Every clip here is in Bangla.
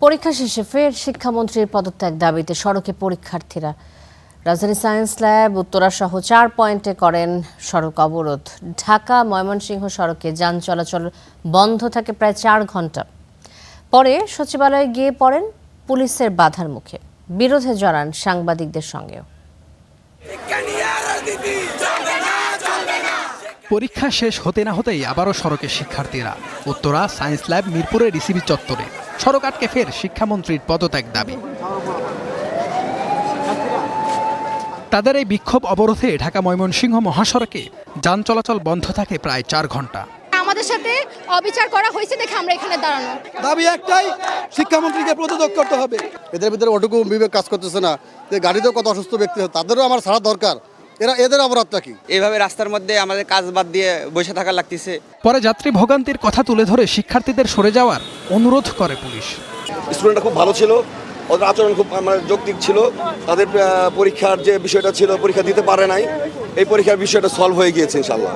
পরীক্ষা শেষে ফের শিক্ষামন্ত্রীর পদত্যাগ দাবিতে সড়কে পরীক্ষার্থীরা। রাজধানী সায়েন্স ল্যাব, উত্তরা সহ 4 পয়েন্টে করেন সড়ক অবরোধ। ঢাকা ময়মনসিংহ সড়কে যান চলাচল বন্ধ থাকে প্রায় 4 ঘন্টা। পরে সচিবালয়ে গিয়ে পড়েন পুলিশের বাধার মুখে। বিরোধে জড়ান সাংবাদিকদের সঙ্গেও। পরীক্ষা শেষ হতে না হতেই আবারও সড়কে শিক্ষার্থীরা। উত্তরা, সায়েন্স ল্যাব, মিরপুরের রিসিবি চত্বরে সড়ক আটকে ফের শিক্ষামন্ত্রীর পদত্যাগ দাবি। তাদের এই বিক্ষোভ অবরোধে ঢাকা ময়মনসিংহ মহাসড়কে যান চলাচল বন্ধ থাকে প্রায় 4 ঘন্টা। আমাদের সাথে অবিচার করা হয়েছে দেখে আমরা এখানে দাঁড়ানো। দাবি একটাই, শিক্ষামন্ত্রীকে পদত্যাগ করতে হবে। এদের ভিতরে ওটুকু বিবেক কাজ করতেছে না যে গাড়িতেও কত অসুস্থ ব্যক্তি, তাদেরও আমার ছাড়া দরকার। এদের অপরাধটা কি? এইভাবে রাস্তার মধ্যে আমাদের কাজ বাদ দিয়ে বসে থাকা লাগতেছে। পরে যাত্রী ভোগান্তির কথা তুলে ধরে শিক্ষার্থীদের সরে যাওয়ার অনুরোধ করে পুলিশ। স্টুডেন্টরা খুব ভালো ছিল, ওদের আচরণ খুব যৌক্তিক ছিল। তাদের পরীক্ষার যে বিষয়টা ছিল, পরীক্ষা দিতে পারে নাই, এই পরীক্ষার বিষয়টা সলভ হয়ে গিয়েছে ইনশাআল্লাহ।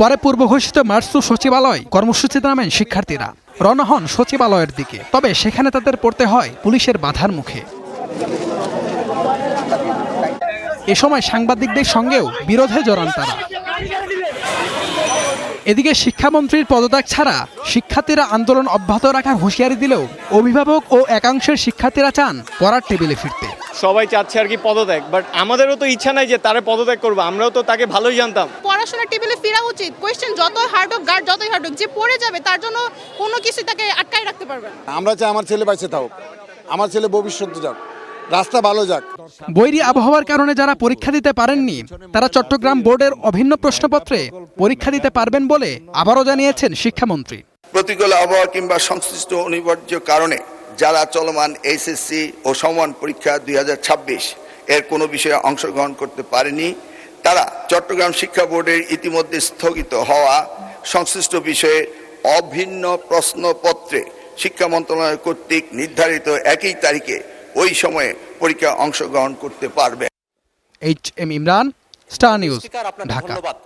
পরে পূর্ব ঘোষিত মার্চ টু সচিবালয় কর্মসূচিতে নামেন শিক্ষার্থীরা। রওনা হন সচিবালয়ের দিকে, তবে সেখানে তাদের পড়তে হয় পুলিশের বাধার মুখে। এ সময় সাংবাদিকদের সঙ্গেও বিরোধে জড়ান তারা। এদিকে শিক্ষামন্ত্রীর পদত্যাগ ছাড়া শিক্ষার্থীরা আন্দোলন অব্যাহত রাখার হুঁশিয়ারি দিলেও অভিভাবক ও একাংশের শিক্ষার্থীরা চান পড়ার টেবিলে ফিরতে। সবাই চাচ্ছে আর কি পদত্যাগ, বাট আমাদেরও তো ইচ্ছা নাই যে তারা পদত্যাগ করবো। আমরাও তো তাকে ভালোই জানতাম। পড়াশোনার টেবিলে ফেরা উচিত। কোয়েশ্চেন যত হার্ড হোক, গার্ড যতই হার্ড হোক, যে পড়ে যাবে তার জন্য কোনো কিছু তাকে আটকাই রাখতে পারবে না। আমরা চাই আমার ছেলে বাইসে থাকুক, আমার ছেলে ভবিষ্যতে যাক, রাস্তা ভালো যাক। বৈরী আবহাওয়ার কারণে যারা পরীক্ষা দিতে পারেননি তারা চট্টগ্রাম বোর্ডের অভিন্ন প্রশ্নপত্রে পরীক্ষা দিতে পারবেন বলে আবারও জানিয়েছেন শিক্ষামন্ত্রী। প্রতিকূল আবহাওয়া কিংবা সংশ্লিষ্ট অনিবার্য কারণে যারা চলমান এইচএসসি ও সমমান পরীক্ষা 2026 এর কোনো বিষয়ে অংশগ্রহণ করতে পারেনি, তারা চট্টগ্রাম শিক্ষা বোর্ডের ইতিমধ্যে স্থগিত হওয়া সংশ্লিষ্ট বিষয়ে অভিন্ন প্রশ্নপত্রে শিক্ষা মন্ত্রণালয় কর্তৃক নির্ধারিত একই তারিখে ওই সময়ে পরীক্ষা অংশগ্রহণ করতে পারবে। HM Imran, star news, Dhaka.